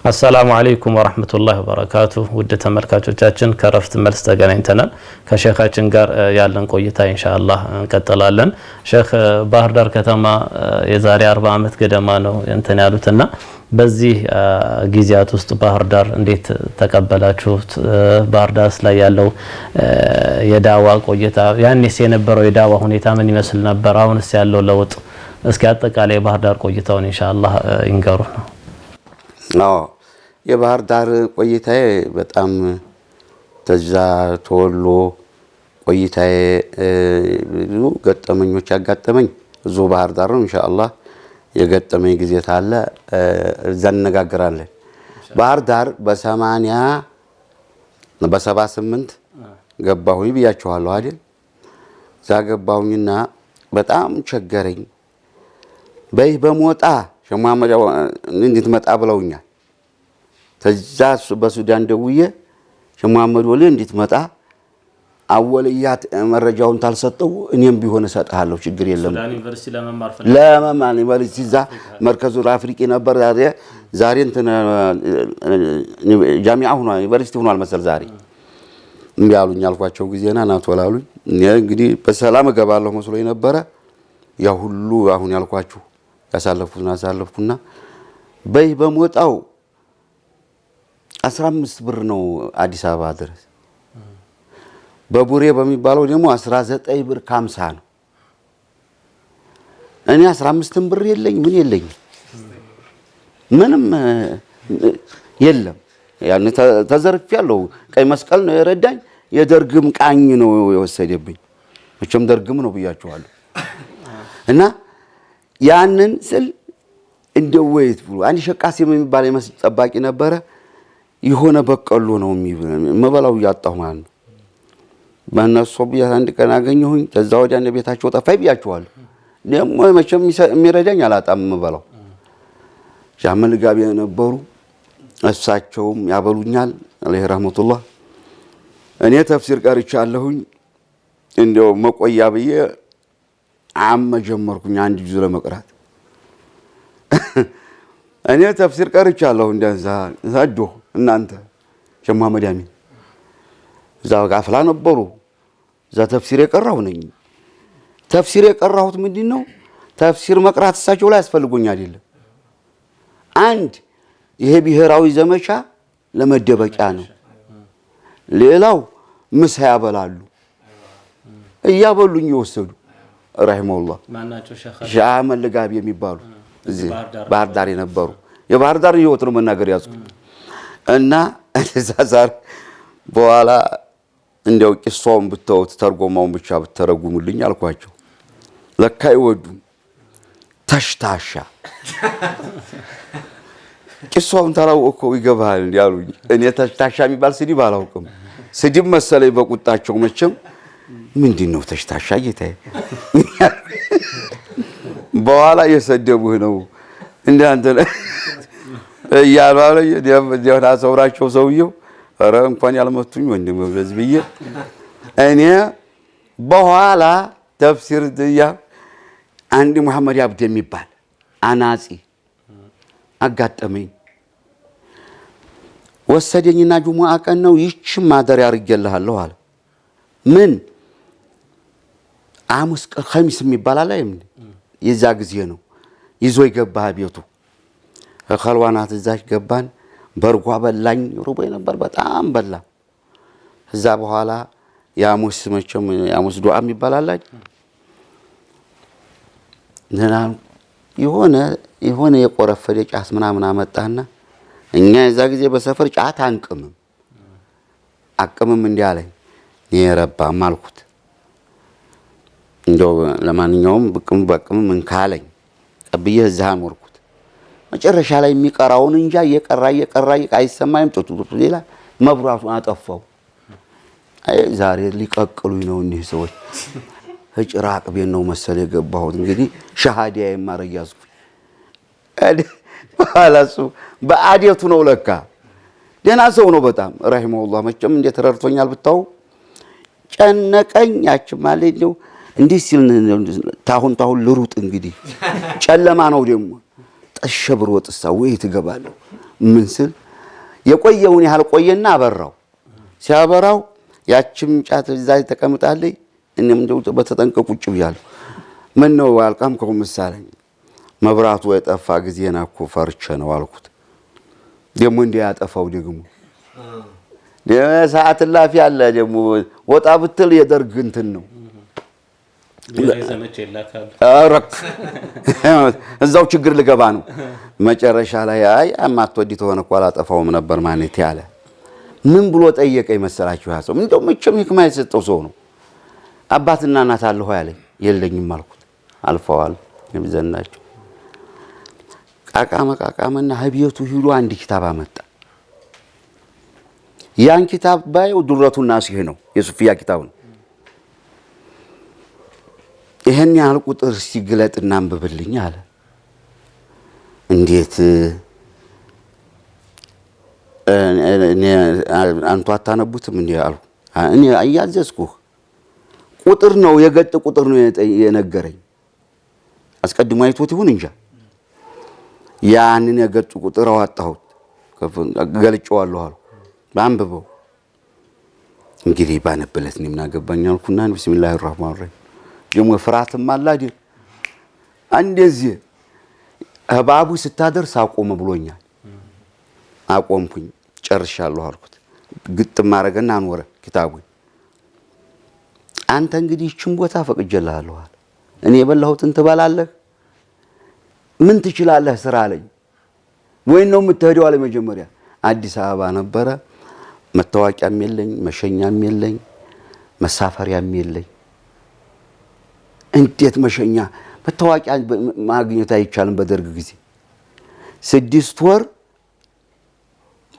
السلام عليكم ورحمة الله وبركاته ودت تملكاتوቻችን ከረፍት መልስ ተገናኝተናል ከሼኻችን ጋር ያለን ቆይታ ኢንሻአላህ እንቀጥላለን ሼኽ ባህር ዳር ከተማ የዛሬ 40 አመት ገደማ ነው እንትን ያሉትና በዚህ ጊዜያት ውስጥ ባህር ዳር እንዴት ተቀበላችሁት ባህር ዳር ላይ ያለው የዳዋ ቆይታ ያኔስ የነበረው የዳዋ ሁኔታ ምን ይመስል ነበር አሁንስ ያለው ለውጥ እስኪ አጠቃላይ ባህር ዳር ቆይታውን ኢንሻአላህ ይንገሩ ነው አዎ የባህር ዳር ቆይታዬ በጣም ተዛ ተወሎ ቆይታዬ ገጠመኞች ያጋጠመኝ ዙ ባህር ዳር ነው ኢንሻአላህ የገጠመኝ ጊዜ ታለ ዘነጋግራለን ባህር ዳር በ80 በ78 ገባሁኝ ብያችኋለሁ አይደል ዛገባሁኝና በጣም ቸገረኝ በይ በሞጣ ሸማመዳ እንዴት መጣ ብለውኛል ተዛስ በሱዳን ደውዬ ሸማመድ ወለ እንዴት መጣ አወልያት መረጃውን ታልሰጠው እኔም ቢሆን ሰጣለሁ ችግር የለም ሱዳን ዩኒቨርሲቲ ለማማን ዩኒቨርሲቲ ዛ መርከዙ አፍሪካ ነበር ዛሬ እንትን ጃሚዓ ሆኗ ዩኒቨርሲቲ ሆኗል መሰል ዛሬ እንዲያሉኝ አልኳቸው ጊዜና ናቶላሉኝ እንግዲህ በሰላም ገባለሁ መስሎኝ ነበር ያ ሁሉ አሁን ያልኳችሁ ያሳለፉና በይ በሞጣው 15 ብር ነው አዲስ አበባ ድረስ በቡሬ በሚባለው ደግሞ 19 ብር 50 ነው እኔ 15 ብር የለኝ ምን የለኝ ምንም የለም ያን ተዘርፊያለሁ ቀይ መስቀል ነው የረዳኝ የደርግም ቃኝ ነው የወሰደብኝ መቼም ደርግም ነው ብያችኋለሁ እና ያንን ስል እንደወይት ብሎ አንድ ሸቃሴ የሚባል የመስጅ ጠባቂ ነበረ ይሆነ በቀሎ ነው መበላው ያጣው ማለት በእነሱ ቢያ አንድ ቀን አገኘሁኝ ከዛ ወዲያ እንደ ቤታቸው ጠፋይ ብያችኋለሁ ደሞ መቼም የሚረዳኝ አላጣም መበላው ጃመል ጋቢ ነበሩ እሳቸውም ያበሉኛል አለህ ረህመቱላህ እኔ ተፍሲር ቀርቻለሁኝ እንደው መቆያ ብዬ አመ ጀመርኩኝ አንድ ጁዝ ለመቅራት እኔ ተፍሲር ቀርቻለሁ እንደዛ ዘዶ እናንተ ሸማመድ ያሚን ዛው ጋፍላ ነበሩ ዛ ተፍሲር የቀራው ነኝ ተፍሲር የቀራሁት ምንድነው ተፍሲር መቅራት እሳቸው ላይ ያስፈልጎኝ አይደለም አንድ ይሄ ብሔራዊ ዘመቻ ለመደበቂያ ነው ሌላው ምሳ ያበላሉ እያበሉኝ ይወሰዱ ረሂመሁላህ ማናቸው ሻመል ጋቢ የሚባሉ እዚህ ባህር ዳር የነበሩ የባህር ዳር ህይወት ነው መናገር ያዝኩት እና እዛዛር በኋላ እንደው ቂሷውን ብተውት ተርጎማውን ብቻ ብተረጉሙልኝ አልኳቸው ለካ ይወዱ ተሽታሻ ቂሷውን ተራውቆ ይገባል ያሉኝ እኔ ተሽታሻ የሚባል ስድብ አላውቅም ስድብ መሰለኝ በቁጣቸው መቼም ምንድነው ተሽታሻ ጌታዬ በኋላ የሰደቡህ ነው እንዳንተ ያባለ የዲያና ሰውራቸው ሰውየው አረ እንኳን ያልመቱኝ ወንድም በዝብዬ እኔ በኋላ ተፍሲር ድያ አንድ መሐመድ አብድ የሚባል አናጺ አጋጠመኝ ወሰደኝና ጁሙአ ቀን ነው ይች ማደር ያርገለሃለሁ አለ ምን አሙስ ኸሚስ የሚባል አለ የዛ ጊዜ ነው ይዞ ይገባ ቤቱ ኸልዋናት እዛች ገባን በርጓ በላኝ ሩበይ ነበር በጣም በላ እዛ በኋላ ያሙስ መቸም ያሙስ ዱዓ የሚባል አለ ነና የሆነ የቆረፈደ ጫስ ምናምን አመጣና እኛ እዛ ጊዜ በሰፈር ጫት አቅምም እንዲያለኝ የረባ ማልኩት እንደው ለማንኛውም በቅም ምን ካለኝ ቀብዬ እዛን ወርኩት መጨረሻ ላይ የሚቀራውን እንጃ የቀራ አይሰማይም ጥጡጡ ሌላ መብራቱን አጠፋው አይ ዛሬ ሊቀቅሉኝ ነው እነዚህ ሰዎች ህጭራቅ ቤት ነው መሰለ የገባሁት እንግዲህ ሻሃዲያ የማረግ ያዝኩ ባላሱ በአዲያቱ ነው ለካ ደና ሰው ነው በጣም ረሂመሁላህ መቼም እንዴት ተረርቶኛል ብታው ጨነቀኝ ያች ማለት ነው እንዴ ሲል ታሁን ልሩጥ እንግዲህ ጨለማ ነው ደሞ ጠሸብር ወጥሳ ወይ ትገባለሁ ምን ስል የቆየውን ያህል ቆየና አበራው። ሲያበራው ያችም ጫት እዛ ተቀምጣለች። እኔም እንደው በተጠንቀቅ ቁጭ ብያለሁ። ምን ነው አልቃምከው መሳለኝ። መብራቱ የጠፋ ጊዜና እኮ ፈርቼ ነው አልኩት። ደግሞ እንዲያጠፋው ደግሞ ሰዓት ላፊ አለ ደግሞ ወጣ ብትል የደርግ እንትን ነው እዛው ችግር ልገባ ነው። መጨረሻ ላይ አይ አማትወዲ ተሆነ እኮ አላጠፋውም ነበር ማለት ያለ ምን ብሎ ጠየቀኝ መሰላችሁ? ያ ሰው እንደው መቼም ህክማ የሰጠው ሰው ነው። አባትና እናት አለሁ ያለኝ የለኝም አልኩት። አልፈዋል ይብዘናቸው ቃቃመና ሀቢየቱ ሂዶ አንድ ኪታብ አመጣ። ያን ኪታብ ባየው ዱረቱና ሲህ ነው የሱፊያ ኪታብ ነው። ይሄን ያህል ቁጥር ሲግለጥና አንብብልኝ አለ። እንዴት አንተ አታነቡትም እንዴ አሉ። እኔ አያዘዝኩህ ቁጥር ነው የገጥ ቁጥር ነው የነገረኝ። አስቀድሞ አይቶት ይሁን እንጃ ያንን የገጥ ቁጥር አወጣሁት ገልጬዋለሁ አሉ። ባንብበው እንግዲህ ባነበለት ነው ምናገባኝ አልኩና ቢስሚላሂር ረህማኒር ረሂም ደግሞ ፍራትም አላዲ እንደዚህ ባቡ ስታደርስ አቆም ብሎኛል። አቆምኩኝ ጨርሻለሁ አልኩት። ግጥም ማረገና አንወረ ኪታቡን አንተ እንግዲህ እቺን ቦታ ፈቅጀልሃለሁ አለ። እኔ የበላሁትን ትበላለህ ምን ትችላለህ ስራ አለኝ። ወይ ነው የምትሄደው አለ። መጀመሪያ አዲስ አበባ ነበረ። መታወቂያም የለኝ መሸኛም የለኝ መሳፈሪያም የለኝ። እንዴት መሸኛ መታወቂያ ማግኘት አይቻልም በደርግ ጊዜ 6 ወር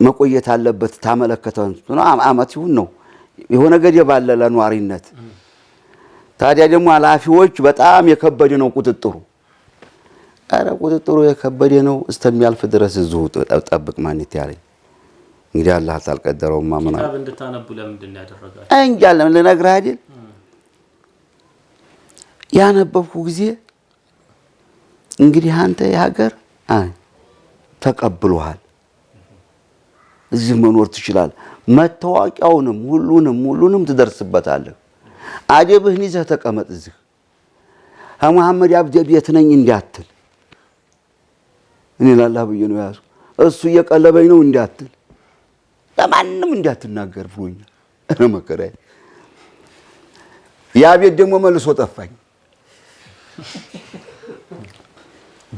መቆየት አለበት። ታመለከተው ነው አመት ይሁን ነው የሆነ ገደብ አለ ለኗሪነት። ታዲያ ደግሞ ኃላፊዎች በጣም የከበደ ነው ቁጥጥሩ። አረ ቁጥጥሩ የከበደ ነው እስከሚያልፍ ድረስ እዚሁ ጠብቅ ማለት ያለኝ። እንግዲህ አላህ ታልቀደረው ማመና ኪታብ እንድታነቡ ለምንድን ነው ያደረጋችሁ? እንጃለም ልነግርህ አይደል ያነበብኩ ጊዜ እንግዲህ አንተ የሀገር ተቀብሎሃል እዚህ መኖር ትችላለህ። መታወቂያውንም ሁሉንም ትደርስበታለህ። አደብህን ይዘህ ተቀመጥ እዚህ መሐመድ አብዲ ቤት ነኝ እንዳትል። እኔ ለአላህ ብዬ ነው ያዝኩ። እሱ እየቀለበኝ ነው እንዳትል ለማንም እንዳትናገር ብሎኛል። እኔ መከራዬ ያ ቤት ደግሞ መልሶ ጠፋኝ።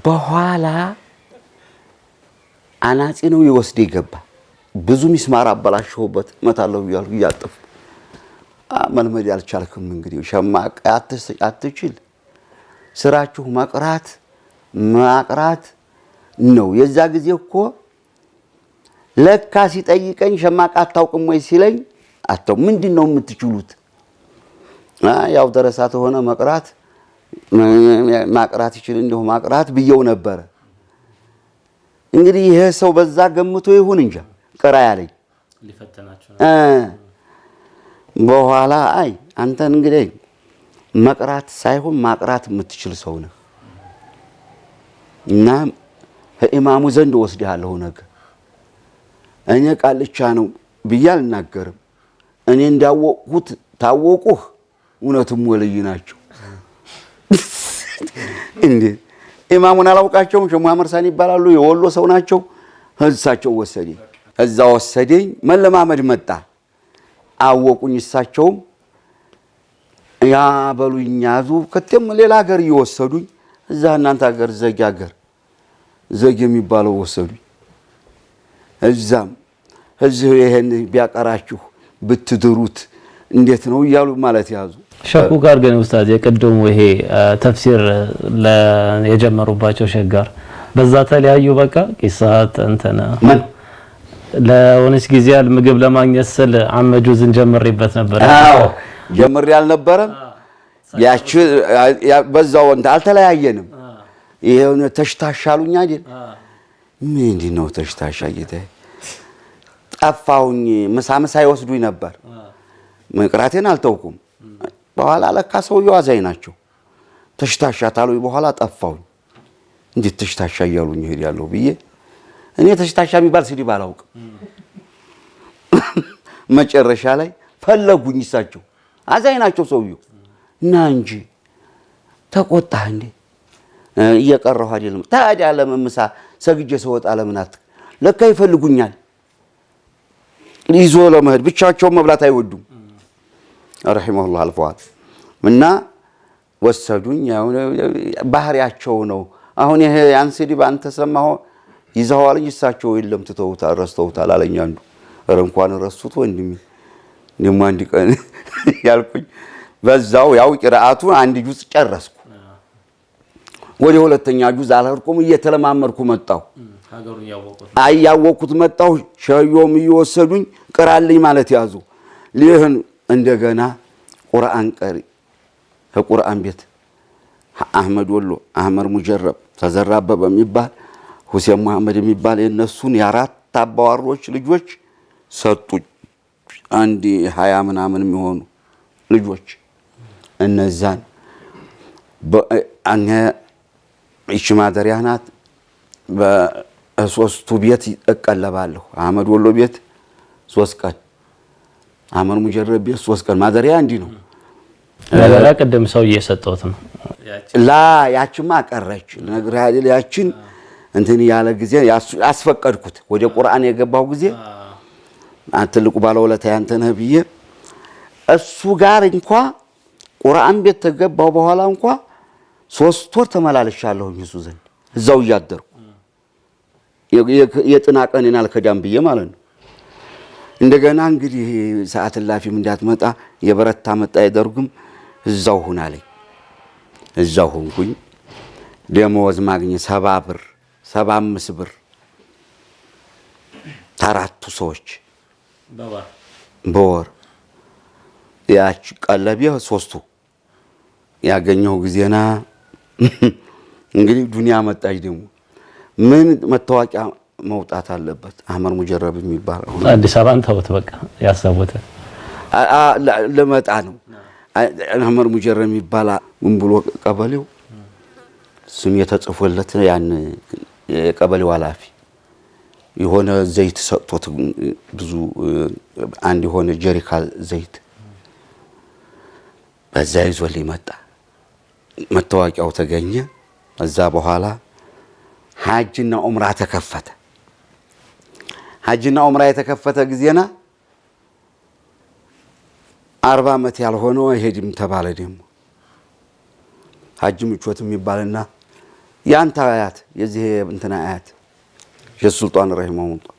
በኋላ አናጺ ነው ይወስድ ይገባ ብዙ ሚስማር አበላሽሁበት መታለው ይያል ያጥፍ መልመድ ያልቻልክም እንግዲህ ሸማቃ አትችል ስራችሁ ማቅራት ነው። የዛ ጊዜ እኮ ለካ ሲጠይቀኝ ሸማቃ አታውቅም ወይ ሲለኝ አታው ምንድነው የምትችሉት? ያው ደረሳት ሆነ ማቅራት ይችል እንደው ማቅራት ብየው ነበር። እንግዲህ ይሄ ሰው በዛ ገምቶ ይሁን እንጃ ቀራ ያለኝ ሊፈተናችሁ በኋላ አይ አንተን እንግዲህ መቅራት ሳይሆን ማቅራት የምትችል ሰው ነህ እና ኢማሙ ዘንድ ወስደሃለሁ ነገር እኔ ቃልቻ ነው ብያል እናገርም። እኔ እንዳወቁት ታወቁህ እውነትም ወልይ ናቸው እንዴ ኢማሙን አላውቃቸውም። ሸህ መሐመድ ሳኒ ይባላሉ የወሎ ሰው ናቸው። እሳቸው ወሰደኝ እዛ ወሰደኝ መለማመድ መጣ። አወቁኝ እሳቸውም ያ በሉኝ ያዙ ከተም ሌላ ሀገር ይወሰዱኝ። እዛ እናንተ ሀገር ዘግ የሚባለው ወሰዱኝ። እዛም እዚህ ይሄን ቢያቀራችሁ ብትድሩት እንዴት ነው እያሉ ማለት ያዙ። ሸኹ ጋር ግን ኡስታዝ የቀደሙ ይሄ ተፍሲር የጀመሩባቸው ሸጋር በዛ ተለያዩ። በቃ ቂሳት እንተና ለወንስ ጊዜ ምግብ ለማግኘት ስል አመጁዝን ጀምሬበት ነበር። አዎ ጀምሬ አልነበረም ያቺ በዛው እንት አልተለያየንም። ይሄን ተሽታሻሉኝ አይደል? ምንድነው ተሽታሻ ጌታዬ? ጠፋሁኝ። ምሳ ይወስዱኝ ነበር። መቅራቴን አልተውኩም። በኋላ ለካ ሰውየው አዛኝ ናቸው። ተሽታሻ ታሉኝ። በኋላ ጠፋሁኝ። እንዴት ተሽታሻ እያሉኝ ይሄዳለሁ ብዬ እኔ ተሽታሻ የሚባል ስድብ አላውቅም። መጨረሻ ላይ ፈለጉኝ እሳቸው አዛኝ ናቸው ሰውየው እና እንጂ ተቆጣህ እንዴ እየቀረሁ አይደለም ታዲያ ለምምሳ ሰግጄ ሰወጣ ለምናት ለካ ይፈልጉኛል ይዞ ለመሄድ ብቻቸው መብላት አይወዱም ረሂመሁላህ አልፈዋል እና ወሰዱኝ ያው ባህሪያቸው ነው አሁን ይሄ አንስዲ ባንተ ሰማሁ ይዘዋል እሳቸው የለም ትተውታል ረስተውታል አለኝ አንዱ እንኳን ረሱት ወንድም ደሞ አንድ ቀን ያልኩኝ በዛው ያው ቂራአቱ አንድ ጁዝ ጨረስኩ ወደ ሁለተኛ ጁዝ አልሄድኩም እየተለማመርኩ መጣሁ ሀገሩን ያወቁት መጣሁ ሸዮም ይወሰዱኝ ቅራልኝ ማለት ያዙ ሊህን እንደገና ቁርአን ቀሪ ከቁርአን ቤት አህመድ ወሎ አህመድ ሙጀረብ ተዘራበ በሚባል ሁሴን መሐመድ የሚባል የነሱን የአራት አባዋሮች ልጆች ሰጡኝ አንዲ 20 ምናምን የሚሆኑ ልጆች እነዛን በአነ እቺ ማደሪያ ናት በሶስቱ ቤት እቀለባለሁ አህመድ ወሎ ቤት 3 ቀን አህመድ ሙጀረብ ቤት 3 ቀን ማደሪያ እንዲ ነው ለላ ቀደም ሰው እየሰጠውት ነው ላ ያቺማ ቀረች ነገር አይደል ያቺን እንትን ያለ ጊዜ አስፈቀድኩት ወደ ቁርአን የገባው ጊዜ አትልቁ ባለውለታ ያንተ ነህ ብዬ እሱ ጋር እንኳን ቁርአን ቤት ተገባው በኋላ እንኳን 3 ወር ተመላለሻለሁ እሱ ዘንድ እዛው ያደርኩ የጥናቀኔን አልከዳም ብዬ ማለት ነው እንደገና እንግዲህ ሰዓት ላፊም እንዳትመጣ የበረታ መጣ ይደርጉም እዛው ሆናለኝ እዛው ሆንኩኝ ደሞዝ ማግኘት 70 ብር 75 ብር ታራቱ ሰዎች በወር ያች ቀለቢያ 3ቱ ያገኘው ጊዜና እንግዲህ ዱንያ መጣች ደግሞ ምን መታወቂያ መውጣት አለበት አህመድ ሙጀረብ የሚባል አዲስ አበባን ተውት በቃ ያሰቡት ለመጣ ነው አህመድ ሙጀረብ የሚባል ብሎ ቀበሌው ስም የተጽፎለት ያን የቀበሌው ኃላፊ የሆነ ዘይት ሰጥቶት ብዙ አንድ የሆነ ጀሪካል ዘይት በዛ ይዞልኝ መጣ መታወቂያው ተገኘ እዛ በኋላ ሐጅና ዑምራ ተከፈተ ሐጅና ዑምራ የተከፈተ ጊዜና 40 ዓመት ያልሆነው አይሄድም ተባለ ደግሞ ሐጅ ምቾት የሚባልና ያንተ አያት የዚህ እንትና አያት የሱልጣን ረሂመሁላህ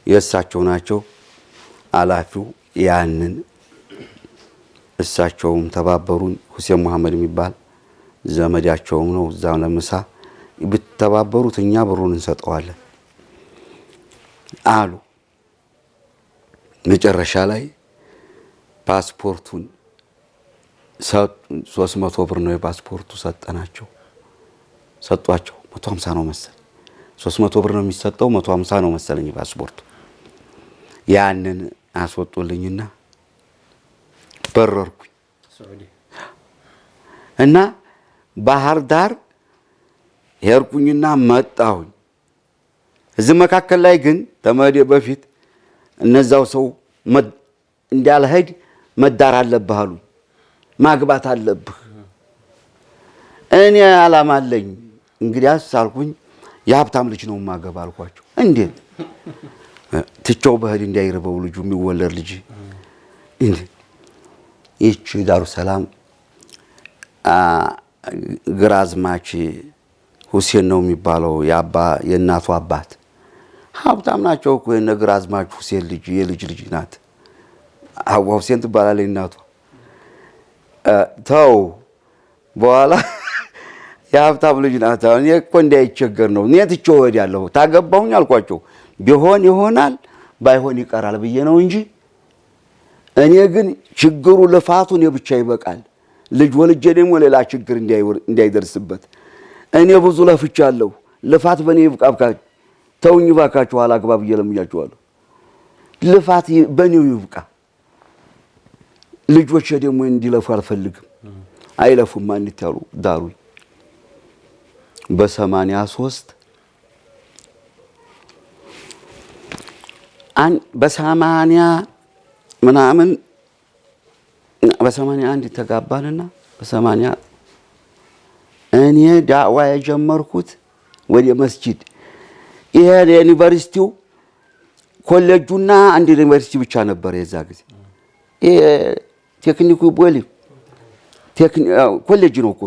የእሳቸው ናቸው አላፊው ያንን እሳቸውም ተባበሩን ሁሴን መሐመድ የሚባል ዘመዳቸው ነው እዛው ለምሳ ብትተባበሩት እኛ ብሩን እንሰጠዋለን አሉ መጨረሻ ላይ ፓስፖርቱን 300 ብር ነው የፓስፖርቱ ሰጠናቸው ሰጧቸው 150 ነው መሰለኝ 300 ብር ነው የሚሰጠው 150 ነው መሰለኝ ፓስፖርቱ ያንን አስወጡልኝና በረርኩኝ እና ባህር ዳር ሄርኩኝና መጣሁኝ እዚህ መካከል ላይ ግን ተመደ በፊት እነዛው ሰው እንዳልሄድ መዳር አለብህ አሉ ማግባት አለብህ እኔ አላማ አለኝ እንግዲያስ አልኩኝ የሀብታም ልጅ ነው ማገባ አልኳቸው እንዴት ትቸው በህድ እንዳይረበው ልጁ የሚወለድ ልጅ እንዴ እቺ ዳሩ ሰላም ግራዝማች ሁሴን ነው የሚባለው የእናቱ አባት ሀብታም ናቸው እኮ የግራዝማች ሁሴን ልጅ የልጅ ናት አዋ ሁሴን ትባላለች እናቱ ተው በኋላ የሀብታም ልጅ ናት እኔ እኮ እንዳይቸገር ነው እኔ ትቼው እሄዳለሁ ታገባሁኝ አልኳቸው ቢሆን ይሆናል ባይሆን ይቀራል ብዬ ነው እንጂ እኔ ግን ችግሩ ለፋቱን የብቻ ይበቃል ልጅ ወልጄ ደግሞ ሌላ ችግር እንዳይደርስበት እኔ ብዙ ለፍቻለሁ ልፋት በኔ ይብቃብካ ተውኝ ባካችሁ አላግባብ እየለምያችኋለሁ ልፋት በኔው ይብቃ ልጆቼ ደግሞ እንዲለፉ አልፈልግም አይለፉም ማንት ያሉ ዳሩ በ83 በ80 ምናምን በ81 ተጋባንና በ80 እኔ ዳዕዋ የጀመርኩት ወደ መስጂድ ይሄ ዩኒቨርሲቲው ኮሌጁና አንድ ዩኒቨርሲቲ ብቻ ነበር የዛ ጊዜ ይሄ ቴክኒኩ ቦሊ ኮሌጅ ነው እኮ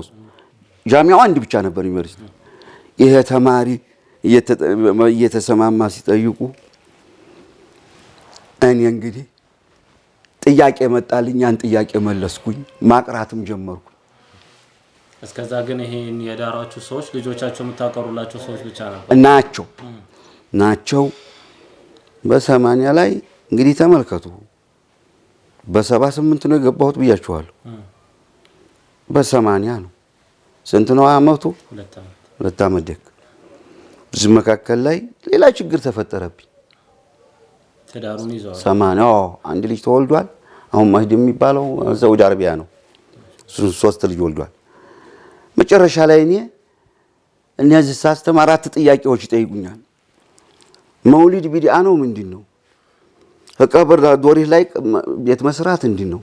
ጃሚዓው አንድ ብቻ ነበር ዩኒቨርሲቲ ይሄ ተማሪ እየተሰማማ ሲጠይቁ እኔ እንግዲህ ጥያቄ መጣልኝ ያን ጥያቄ መለስኩኝ ማቅራትም ጀመርኩ እስከዛ ግን ይሄን የዳራችሁ ሰዎች ልጆቻቸው የምታቀሩላቸው ሰዎች ብቻ ነበር ናቸው በ80 ላይ እንግዲህ ተመልከቱ በ78 ነው የገባሁት ብያችኋለሁ በ80 ነው ስንት ነው አመቱ 2 አመት ደክ እዚህ መካከል ላይ ሌላ ችግር ተፈጠረብኝ ተዳሩን ይዘዋል 80 አንድ ልጅ ተወልዷል አሁን ማህዲ የሚባለው ሳውዲ አረቢያ ነው 3 ልጅ ወልዷል መጨረሻ ላይ እነዚህ ሳስተማር 4 ጥያቄዎች ይጠይቁኛል መውሊድ ቢድዓ ነው ምንድነው ከቀብር ዶሪ ላይ ቤት መስራት እንድነው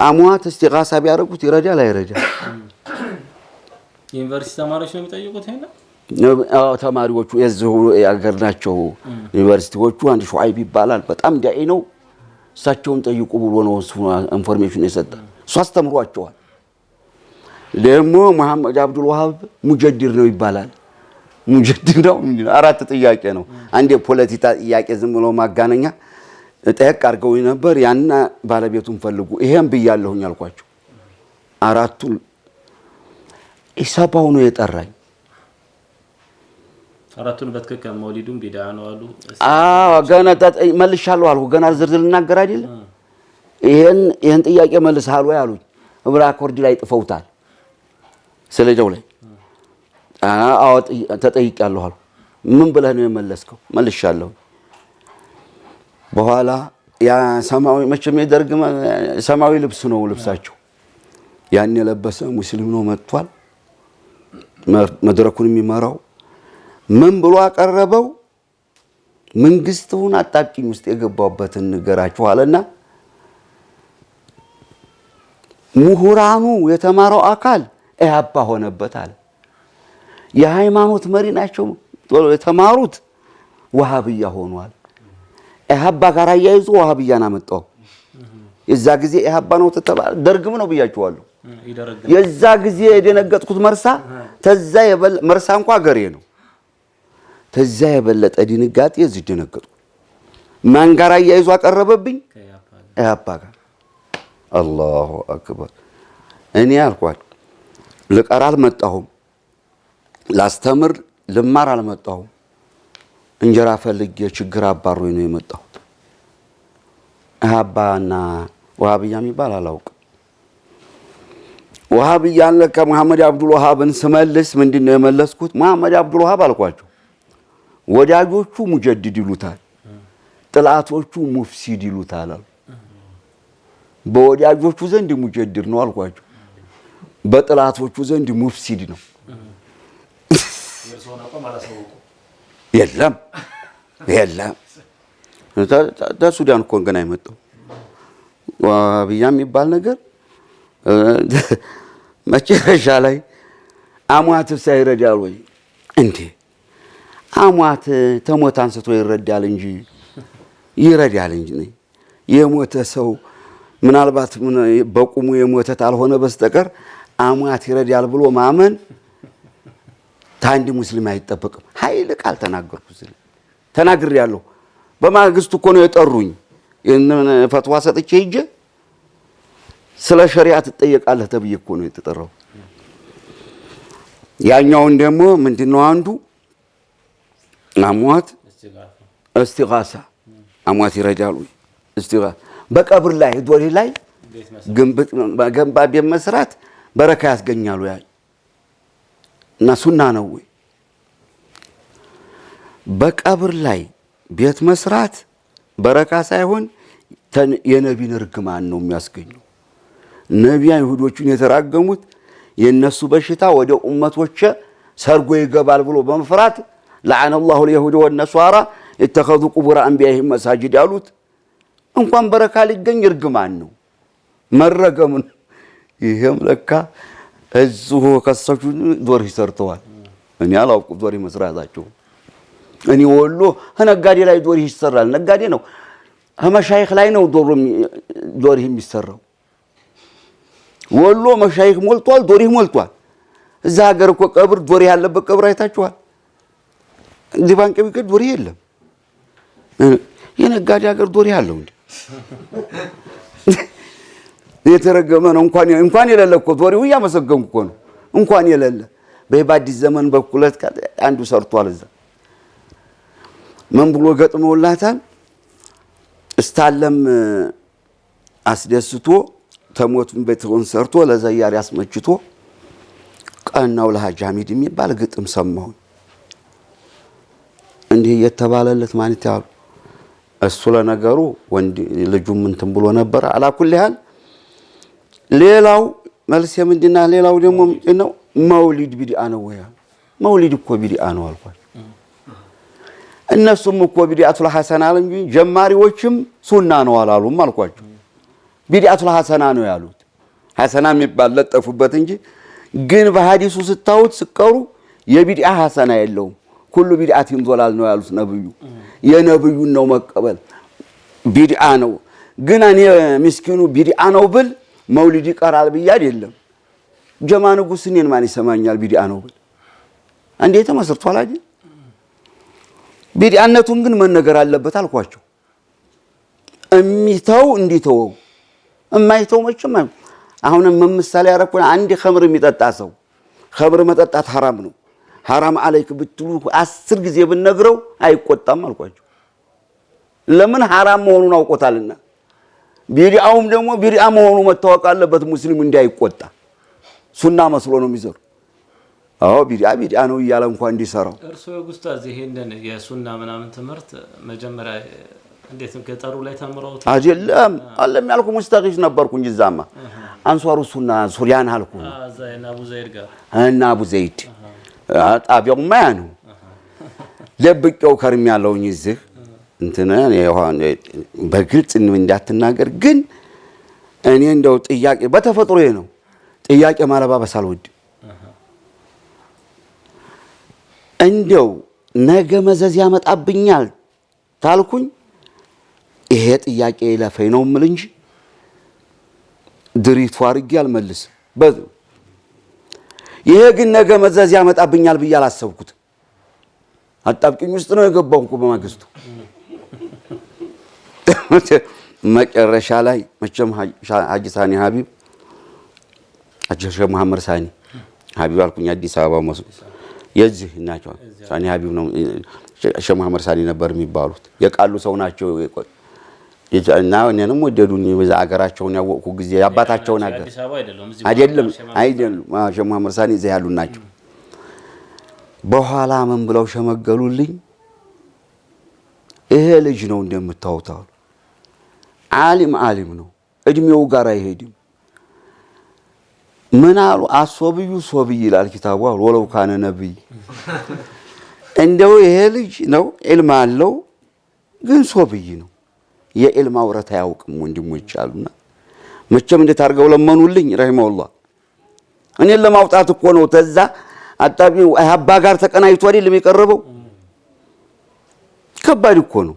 አሟት እስቲጋሳ ቢያረጉት ይረዳል አይረዳም ዩኒቨርሲቲ ተማሪዎች ነው የሚጠይቁት ይሄን ተማሪዎቹ የዚህ ያገር ናቸው ዩኒቨርሲቲዎቹ አንድ ሹዓይብ ይባላል በጣም ዳኢ ነው እሳቸውን ጠይቁ ብሎ ነው ኢንፎርሜሽን የሰጠ እሱ አስተምሯቸዋል ደግሞ መሐመድ አብዱል ወሃብ ሙጀዲር ነው ይባላል ሙጀዲር ነው 4 ጥያቄ ነው አንድ የፖለቲካ ጥያቄ ዝም ብሎ ማጋነኛ ጠየቅ አድርገው ነበር ያና ባለቤቱን ፈልጉ ይሄን ብያለሁኝ አልኳቸው 4ቱ ኢሳባው ነው የጠራኝ 4ቱን በትክክል መውሊዱን ቢድዓ ነው አሉ ገና መልሻለሁ አልኩ ገና ዝርዝር ልናገር አይደል ይሄን ጥያቄ መልሰሃል ወይ አሉኝ ብራኮርድ ላይ ጥፈውታል ስለደው ላይ ተጠይቃለሁ አልኩ ምን ብለህ ነው የመለስከው መልሻለሁ በኋላ ያ ሰማያዊ መቼም የደርግ ሰማያዊ ልብስ ነው ልብሳቸው ያን የለበሰ ሙስሊም ነው መጥቷል መድረኩን የሚመራው ምን ብሎ አቀረበው መንግስቱን አጣቂኝ ውስጥ የገባበትን ነገራቸው አለና ምሁራኑ የተማረው አካል ኢህአፓ ሆነበት አለ የሃይማኖት መሪ ናቸው የተማሩት ወሃብያ ሆኗል ኢህአፓ ጋር ያይዞ ወሃብያን አመጣው የዛ ጊዜ ኢህአፓ ነው ተተባለ ደርግም ነው ብያችኋለሁ የዛ ጊዜ የደነገጥኩት መርሳ ተዛ መርሳ እንኳን ገሬ ነው ተዛ የበለጠ ድንጋጤ እዚህ ደነገጥኩ ማን ጋር ያይዞ አቀረበብኝ ኢህአፓ ጋር አላሁ አክበር እኔ አልኳት ልቀራ አልመጣሁም ላስተምር ልማር አልመጣሁም እንጀራ ፈልጌ ችግር አባሮኝ ነው የመጣሁት ኢህአፓና ወሃብያ የሚባል አላውቅም ወሃብያን ለከመሐመድ አብዱል ወሃብን ስመልስ ምንድነው የመለስኩት መሐመድ አብዱል ወሃብ አልኳቸው ወዳጆቹ ሙጀዲድ ይሉታል ጥላቶቹ ሙፍሲድ ይሉታል በወዳጆቹ ዘንድ ሙጀዲድ ነው አልኳቸው በጥላቶቹ ዘንድ ሙፍሲድ ነው የለም ሱዳን እኮ ገና አይመጣው ወሃብያ የሚባል ነገር መጨረሻ ላይ አሟት ሳይረዳል ወይ እንዴ አሟት ተሞት አንስቶ ይረዳል እንጂ የሞተ ሰው ምናልባት በቁሙ የሞተ ታልሆነ በስተቀር አሟት ይረዳል ብሎ ማመን ታንዲ ሙስሊም አይጠበቅም ኃይል ቃል ተናግሬያለሁ በማግስቱ እኮ ነው የጠሩኝ ፈትዋ ሰጥቼ ሂጄ ስለ ሸሪዓ ትጠየቃለህ ተብዬ እኮ ነው የተጠራው ያኛውን ደግሞ ምንድነው አንዱ አሟት እስቲጋሳ አሟት ይረዳሉ እስቲጋሳ በቀብር ላይ ዶሪ ላይ ገንባ ቤት መስራት በረካ ያስገኛሉ ያ እና ሱና ነው ወይ በቀብር ላይ ቤት መስራት በረካ ሳይሆን የነቢን እርግማን ነው የሚያስገኘው ነቢያ ይሁዶቹን የተራገሙት የነሱ በሽታ ወደ ኡመቶች ሰርጎ ይገባል ብሎ በመፍራት لعن الله اليهود والنصارى اتخذوا قبور انبيائهم مساجد ያሉት እንኳን በረካ ሊገኝ እርግማን ነው መረገም ነው ይሄም ለካ እዚሁ ከሰቹ ዶር ይሰርተዋል እኔ አላውቁ ዶር መስራታቸው እኔ ወሎ ነጋዴ ላይ ዶር ይሰራል ነጋዴ ነው መሻይኽ ላይ ነው ዶር የሚሰራው ወሎ መሻይኽ ሞልቷል ዶር ሞልቷል እዛ ሀገር እኮ ቀብር ዶር ያለበት ቀብር አይታችኋል ዲባን ቀብር ዶር የለም የነጋዴ ሀገር ዶር ያለው እንዴ የተረገመ ነው እንኳን የሌለ እኮ ዶሪው ያመሰገንኩ እኮ ነው እንኳን የሌለ በባዲስ ዘመን በኩለት አንዱ ሰርቷል እዛ ምን ብሎ ገጥመውላታል እስታለም አስደስቶ ተሞቱን ቤቱን ሰርቶ ለዘያር ያስመችቶ ቀናው ለሐጅ ሐሚድ የሚባል ግጥም ሰማሁ እንዴ የተባለለት ማለት ያው እሱ ለነገሩ ወንድ ልጁም እንትን ብሎ ነበር አላኩል ያህል ሌላው መልስ የምንድና ሌላው ደግሞ ነው መውሊድ ቢድአ ነው ወይ መውሊድ እኮ ቢድአ ነው አልኳት እነሱም እኮ ቢድአቱል ሐሰና እንጂ ጀማሪዎችም ሱና ነው አላሉም አልኳቸው ቢድአቱል ሐሰና ነው ያሉት ሐሰና የሚባል ለጠፉበት እንጂ ግን በሐዲሱ ስታውት ስቀሩ የቢድአ ሐሰና የለውም ሁሉ ቢድአቲን ዶላል ነው ያሉት ነብዩ የነብዩን ነው መቀበል ቢድአ ነው ግን እኔ ምስኪኑ ቢድአ ነው ብል መውሊድ ይቀራል ብዬ አይደለም ጀማ ንጉስ እኔን ማን ይሰማኛል ቢድአ ነው ብል እንዴት ተመስርቷል አይደል ቢድአነቱን ግን መነገር አለበት አልኳቸው እሚተው እንዲተው እማይተው መቼም አሁንም ምሳሌ ያረኩና አንድ ኸምር የሚጠጣ ሰው ኸምር መጠጣት حرام ነው حرام عليك ብትሉ 10 ጊዜ ብነግረው አይቆጣም አልኳቸው ለምን حرام መሆኑን አውቆታልና ቢድአውም ደግሞ ቢድአ መሆኑ መታወቅ አለበት ሙስሊም እንዳይቆጣ ሱና መስሎ ነው የሚዘሩ አዎ ቢድአ ነው ይያለ እንኳን እንዲሰራው እርሶ ኡስታዝ ይሄንን የሱና ምናምን ትምህርት መጀመሪያ እንዴት ገጠሩ ላይ ተምረውት አይደለም አለም ያልኩ ሙስታቂስ ነበርኩ እንጂ ዛማ አንሷሩ ሱና ሱሪያን አልኩ አዛይና አቡ ዘይድ ጋር እና አቡ ዘይድ ጣቢያው ማያኑ ለብቀው ከርም ያለውኝ እዚህ እንትና የሆነ በግልጽ እንዳትናገር ግን እኔ እንደው ጥያቄ በተፈጥሮዬ ነው ጥያቄ ማለባበስ አልወድም እንደው ነገ መዘዝ ያመጣብኛል ታልኩኝ ይሄ ጥያቄ ለፈይ ነው ምል እንጂ ድሪቱ አርጌ አልመልስም ይሄ ግን ነገ መዘዝ ያመጣብኛል ብዬ አላሰብኩት አጣብቂኝ ውስጥ ነው የገባውኩ በማግስቱ መጨረሻ ላይ መቼም ሐጂ ሳኒ ሀቢብ አጀሸ መሐመድ ሳኒ ሀቢብ አልኩኝ አዲስ አበባ መስሎ የዚህ እናቸው ሳኒ ሀቢብ ነው ሸህ መሐመድ ሳኒ ነበር የሚባሉት የቃሉ ሰው ናቸው እና እነንም ወደዱኝ በዛ አገራቸውን ያወቁ ጊዜ ያባታቸው ነገር አይደለም ሸህ መሐመድ ሳኒ እዚህ ያሉ ናቸው በኋላ ምን ብለው ሸመገሉልኝ ይሄ ልጅ ነው እንደምታውታው ዓሊም ነው እድሜው ጋር አይሄድም ምን አሉ አሶብዩ ሶብይ ይላል ኪታቡ ወለው ካነ ነብይ እንደው ይሄ ልጅ ነው ኢልም አለው ግን ሶብይ ነው የኢልም አውረታ ያውቅም ወንድሞች አሉና መቼም እንደታርገው ለመኑልኝ ረሂመሁላህ እኔ ለማውጣት እኮ ነው ተዛ አጣቢው አባ ጋር ተቀናይቶ አይደለም የቀረበው ከባድ እኮ ነው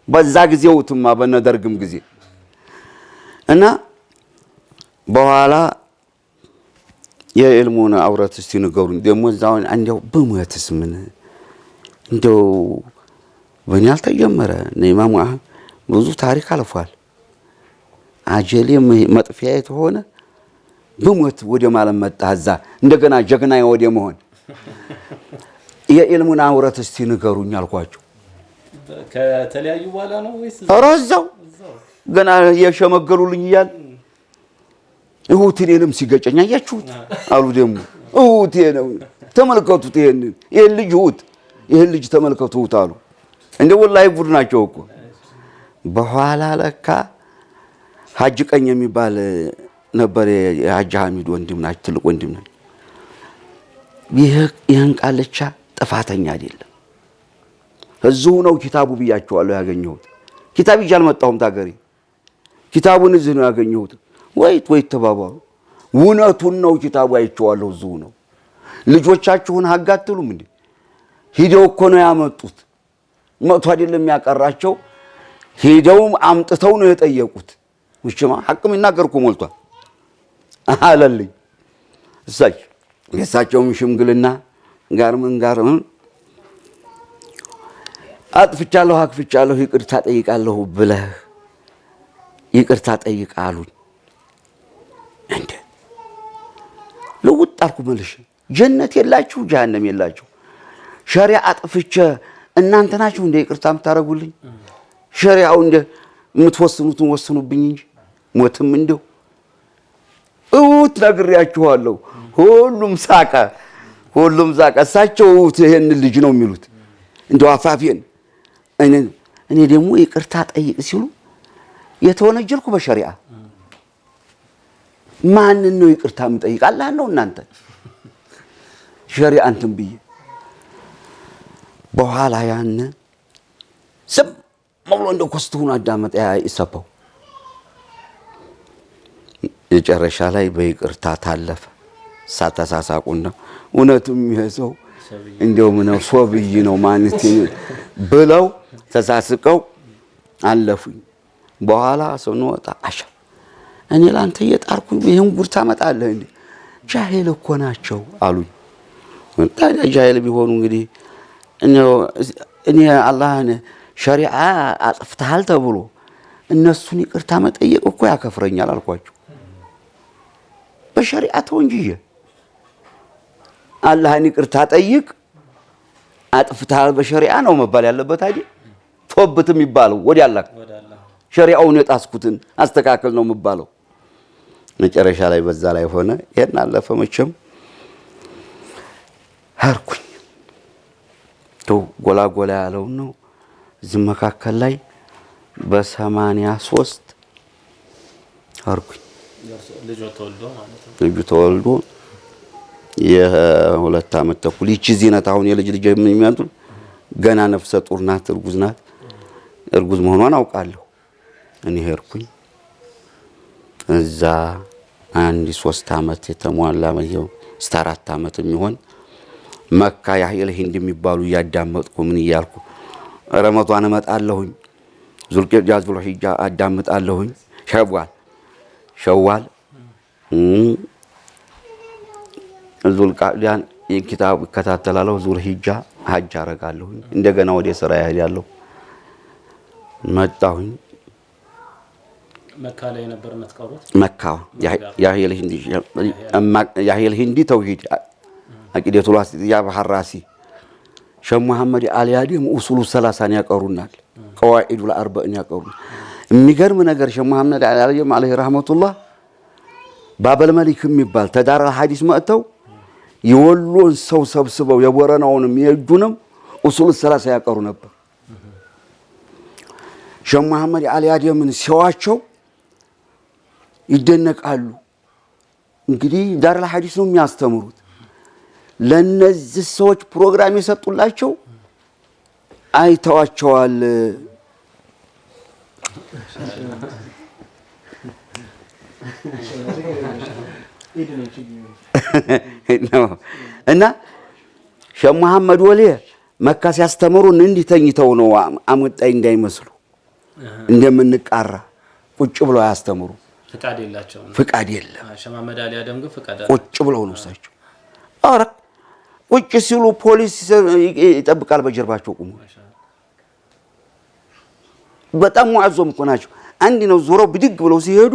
በዛ ጊዜውትማ በነደርግም ጊዜ እና በኋላ የኢልሙን አውረት እስቲ ንገሩኝ ደሞ ዛውን አንዴው በሙያትስ ምን እንደው በእኔ አልተጀመረ ኢማሙ ብዙ ታሪክ አልፏል አጀሌም መጥፊያ የተሆነ በሙያት ወደ ማለት መጣዛ እንደገና ጀግና ወደ መሆን የኢልሙን አውረት እስቲ ንገሩኝ አልኳቸው ከተለያዩ በኋላ ነው ወይስ አራዛው ገና የሸመገሉልኝ ይያል እሁትኔንም ሲገጨኝ አያችሁት አሉ ደሙ እሁቴ ነው ተመልከቱት ይሄን ልጅ ተመልከቱት አሉ እንደ ወላሂ ጉድ ናቸው እኮ በኋላ ለካ ሐጅ ቀኝ የሚባል ነበር የሐጅ ሐሚድ ወንድም ናቸው ትልቅ ወንድም ናቸው ይሄን ቃልቻ ጥፋተኛ አይደለም እዚሁ ነው ኪታቡ ብያቸዋለሁ ያገኘሁት። ኪታብ ይዤ አልመጣሁም ታገሬ። ኪታቡን እዚህ ነው ያገኘሁት። ወይት ተባባሉ። እውነቱን ነው ኪታቡ አይቼዋለሁ እዚሁ ነው። ልጆቻችሁን አጋትሉም እንዴ? ሂደው እኮ ነው ያመጡት። መጥቶ አይደለም ያቀራቸው፣ ሄደውም አምጥተው ነው የጠየቁት። ውሽማ ሐቅም ይናገርኩ ሞልቷል አለልኝ። የእሳቸውም ሽምግልና ጋር ምን ጋር አጥፍቻለሁ አክፍቻለሁ ይቅርታ ጠይቃለሁ ብለህ ይቅርታ ጠይቅ አሉኝ። እንዴ ልውጥ አልኩ መልሼ። ጀነት የላችሁ ጀሃነም የላችሁ። ሸሪዓ አጥፍቼ እናንተ ናችሁ እንደ ይቅርታ የምታረጉልኝ? ሸሪዓው እንደ የምትወስኑትን ወስኑብኝ እንጂ ሞትም እንደው ነግሬያችኋለሁ። ሁሉም ሳቀ። እሳቸው ይሄን ልጅ ነው የሚሉት እንደው አፋፊን። እኔ ደግሞ ይቅርታ ጠይቅ ሲሉ የተወነጀልኩ በሸሪዓ ማንን ነው ይቅርታ የምጠይቅ? አላህ ነው እናንተ ሸሪዓ እንትን ብዬ በኋላ ያን ስም መብሎ እንደው ኮስቱን አዳመጠ ይሰፋው። የጨረሻ ላይ በይቅርታ ታለፈ። ሳተሳሳቁና እውነትም ይሄ ሰው እንደው ምን ነው ሶብይ ነው ማለት ብለው ተሳስቀው አለፉኝ። በኋላ ስንወጣ አሻ እኔ ላንተ እየጣርኩኝ ይሄን ጉድ ታመጣለህ እንዴ? ጃሂል እኮ ናቸው አሉኝ። ታዲያ ጃሂል ቢሆኑ እንግዲህ እኔ አላህን ሸሪዓ አጥፍተሃል ተብሎ እነሱን ይቅርታ መጠየቅ እኮ ያከፍረኛል አልኳቸው። በሸሪዓ ተወንጅዬ አላህን ይቅርታ ጠይቅ አጥፍተሃል በሸሪዓ ነው መባል ያለበት አይደል? ቶብት የሚባለው ወዲ አላህ ሸሪዓውን የጣስኩትን አስተካክል ነው የሚባለው። መጨረሻ ላይ በዛ ላይ ሆነ። ይሄን አለፈ። መቼም ሀርኩኝ ተው ጎላ ያለው ነው። እዚህ መካከል ላይ በ83 ሀርኩኝ ልጁ ተወልዶ የሁለት ዓመት ተኩል ይቺ ዚነት አሁን የልጅ የሚያንቱ ገና ነፍሰ ጡር ናት፣ እርጉዝ ናት። እርጉዝ መሆኗን አውቃለሁ። እኔ ሄርኩኝ እዛ 3 ዓመት የተሟላ ነው 4 ዓመት የሚሆን መካ ያህል ሂንድ የሚባሉ ያዳመጥኩ ምን ይያልኩ ረመዷን እመጣለሁኝ፣ ዙልቂዕዳ ዙልሂጃ አዳምጣለሁኝ፣ ሸዋል ዙልቃዕዳን የኪታብ እከታተላለሁ፣ ዙልሂጃ ሀጅ አረጋለሁኝ። እንደገና ወደ ስራ ያሄዳለሁ። መጣሁኝ መካ ላይ ነበር መትቀሩት። መካ ያህል ሂንዲ ተውሂድ አቂደቱል ዋሲጥያ በሐራሲ ሸህ መሐመድ አልያዲም ኡሱሉ 30 ያቀሩናል፣ ቀዋኢዱል 40 ያቀሩናል። የሚገርም ነገር ሸህ መሐመድ አልያዲም አለይሂ ረህመቱላህ ባበል መሊክ የሚባል ተዳር ሐዲስ መጥተው የወሎን ሰው ሰብስበው የቦረናውንም የእጁንም ኡሱሉ 30 ያቀሩ ነበር። ሸህ መሐመድ አልያዲምን ሲዋቸው ይደነቃሉ። እንግዲህ ዳር ሐዲስ ነው የሚያስተምሩት። ለነዚህ ሰዎች ፕሮግራም የሰጡላቸው አይተዋቸዋል። እና ሸህ መሐመድ ወሌ መካ ሲያስተምሩን እንዲህ ተኝተው ነው አመጣይ እንዳይመስሉ እንደምንቃራ ቁጭ ብለው ያስተምሩ። ፍቃድ የለም። ሸህ መሐመድ አሊ አደም ግን ፍቃድ ቁጭ ብለው ነው እሳቸው። ኧረ ቁጭ ሲሉ ፖሊስ ይጠብቃል በጀርባቸው ቆሞ። በጣም ሙአዞም እኮ ናቸው። አንድ ነው ዞረው ብድግ ብለው ሲሄዱ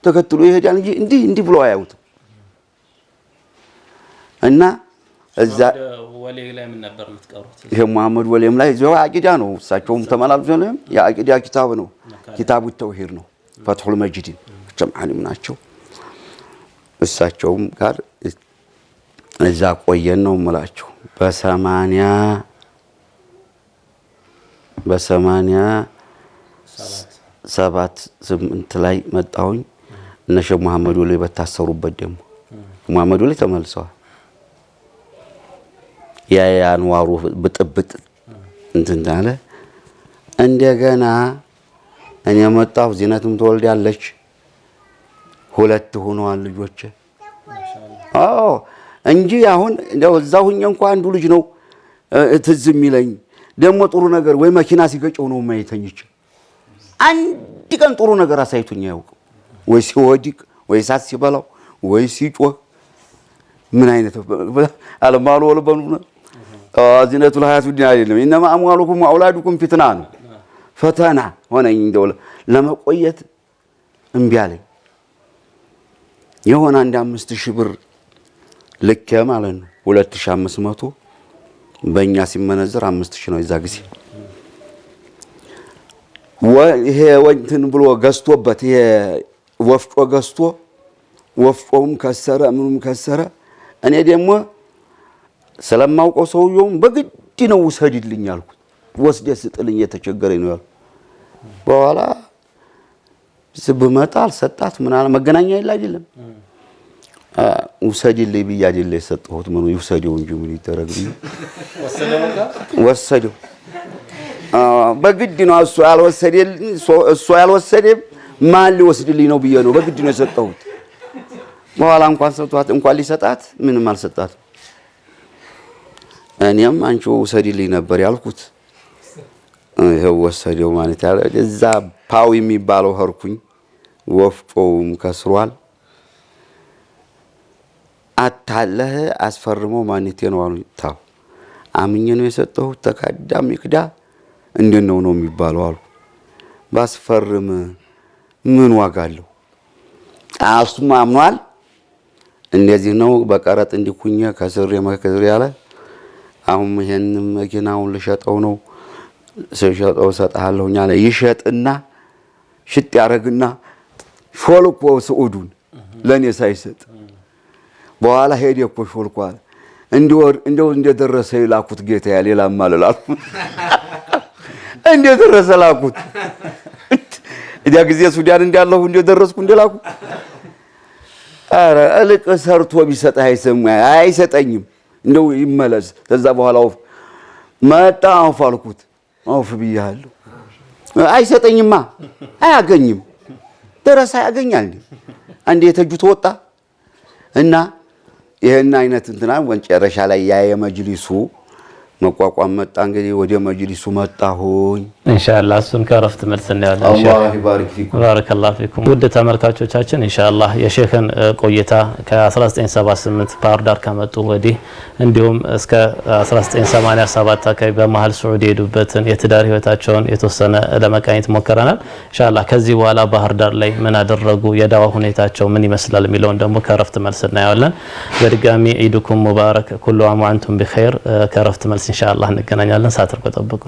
ተከትሎ ይሄዳል እንጂ እንዲህ ብለው አያዩትም። እና እዛ ወሌ ላይ ምን ነበር የምትቀሩት? ይሄ መሐመድ ወሌም ላይ ዘው አቂዳ ነው። እሳቸውም ተመላልሶ ነው የአቂዳ ኪታብ ነው። ኪታቡ ተውሂድ ነው። ፈትሁል መጂድ ጀምዓሊም ናቸው። እሳቸውም ጋር እዛ ቆየን ነው የምላቸው። በ87 ላይ መጣሁኝ። እነ ሸህ መሐመድ ወሌ በታሰሩበት ደግሞ መሐመድ ወሌ ተመልሰዋል። የአንዋሩ ብጥብጥ እንትን አለ። እንደገና እኔ መጣሁ። ዚነትም ትወልዳለች። 2 ሆነዋል ልጆች። አዎ እንጂ አሁን እንደው እዛው ሁኜ እንኳን አንዱ ልጅ ነው ትዝ የሚለኝ። ደግሞ ጥሩ ነገር ወይ መኪና ሲገጨው ነው የማይተኝች። አንድ ቀን ጥሩ ነገር አሳይቶኝ አያውቅም። ወይ ሲወድቅ ወይ ሳት ሲበላው ወይ ሲጮህ ምን አይነት አልማሉ ወልበኑ ዚነቱል ሀያቱ ዱንያ አይደለም። ኢነማ አምዋሉኩም ወአውላዱኩም ፊትና ነው፣ ፈተና ሆነኝ። እንደው ለመቆየት እምቢ አለኝ። የሆነ አንድ 5000 ብር ልክ ማለት ነው 2500 በእኛ ሲመነዘር 5000 ነው የዛ ጊዜ። ይሄ ወንትን ብሎ ገዝቶበት ይሄ ወፍጮ ገዝቶ ወፍጮም ከሰረ ምኑም ከሰረ። እኔ ደግሞ ስለማውቀው ሰውየውም በግድ ነው ውሰድልኝ አልኩት። ወስደህ ስጥልኝ የተቸገረኝ ነው ያልኩት። በኋላ ስብመጣ አልሰጣት ምን አለ መገናኛ ይላ አይደለም ውሰድልኝ ብዬ አይደለ የሰጠሁት ምን ይውሰደው እንጂ ምን ይደረግልኝ ወሰደው። በግድ ነው እሱ ያልወሰደም ማን ሊወስድልኝ ነው ብዬ ነው በግድ ነው የሰጠሁት። በኋላ እንኳን ሰጥቷት እንኳን ሊሰጣት ምንም አልሰጣት። እኔም አንቺ ውሰድልኝ ነበር ያልኩት። ይሄው ወሰደው ማለት ያለ እዛ ፓው የሚባለው ኸርኩኝ። ወፍጮውም ከስሯል። አታለህ አስፈርመው ማንቴ ነው አሉ። ታው አምኜ ነው የሰጠሁት። ተካዳም ይክዳ እንደነው ነው የሚባለው አሉ። ባስፈርም ምን ዋጋ አለው? እሱም አምኗል። እንደዚህ ነው በቀረጥ እንዲኩኝ ከስር ያለ። አሁን ይሄን መኪናውን ልሸጠው ነው። ስሸጠው ሰጣለሁ አለ። ይሸጥና ሽጥ ያረግና ሾልኮ ስዑዱን ለኔ ሳይሰጥ በኋላ ሄደ እኮ ሾልኮ አለ። እንደው እንደደረሰ ይላኩት ጌታ ያለ ላማለላል እንደደረሰ ላኩት። እዲያ ጊዜ ሱዳን እንዳለሁ እንደደረስኩ እንደላኩ አረ እልቅ ሰርቶ ቢሰጥ አይሰጠኝም። እንደው ይመለስ። ከዛ በኋላ መጣ አውፋልኩት አውፍ ብያለሁ። አይሰጠኝማ አያገኝም። ደረሰ ያገኛል። አንዴ የተጁት ወጣ እና ይሄን አይነት እንትና ወንጨረሻ ላይ ያ የመጅሊሱ መቋቋም መጣ። እንግዲህ ወደ መጅሊሱ መጣሁኝ ኢንሻአላህ። እሱን ከረፍት መልስ እናያለን። አላህ ይባርክ ፊኩም ባረከላሁ ፊኩም። ውድ ተመልካቾቻችን ኢንሻአላህ የሼኽን ቆይታ ከ1978 ባህር ዳር ከመጡ ወዲህ እንዲሁም እስከ 1987 አካባቢ በመሃል ሱዑዲ የሄዱበትን የትዳር ህይወታቸውን የተወሰነ ለመቃኘት ሞክረናል። ኢንሻአላህ ከዚህ በኋላ ባህር ዳር ላይ ምን አደረጉ፣ የዳዋ ሁኔታቸው ምን ይመስላል የሚለውን ደግሞ ከረፍት መልስ እናያለን። በድጋሚ ኢድኩም ሙባረክ ኩሉ ዓም ወአንቱም ቢኸይር። ከረፍት መልስ ኢንሻአላህ እንገናኛለን። ሳትርቁ ጠብቁ።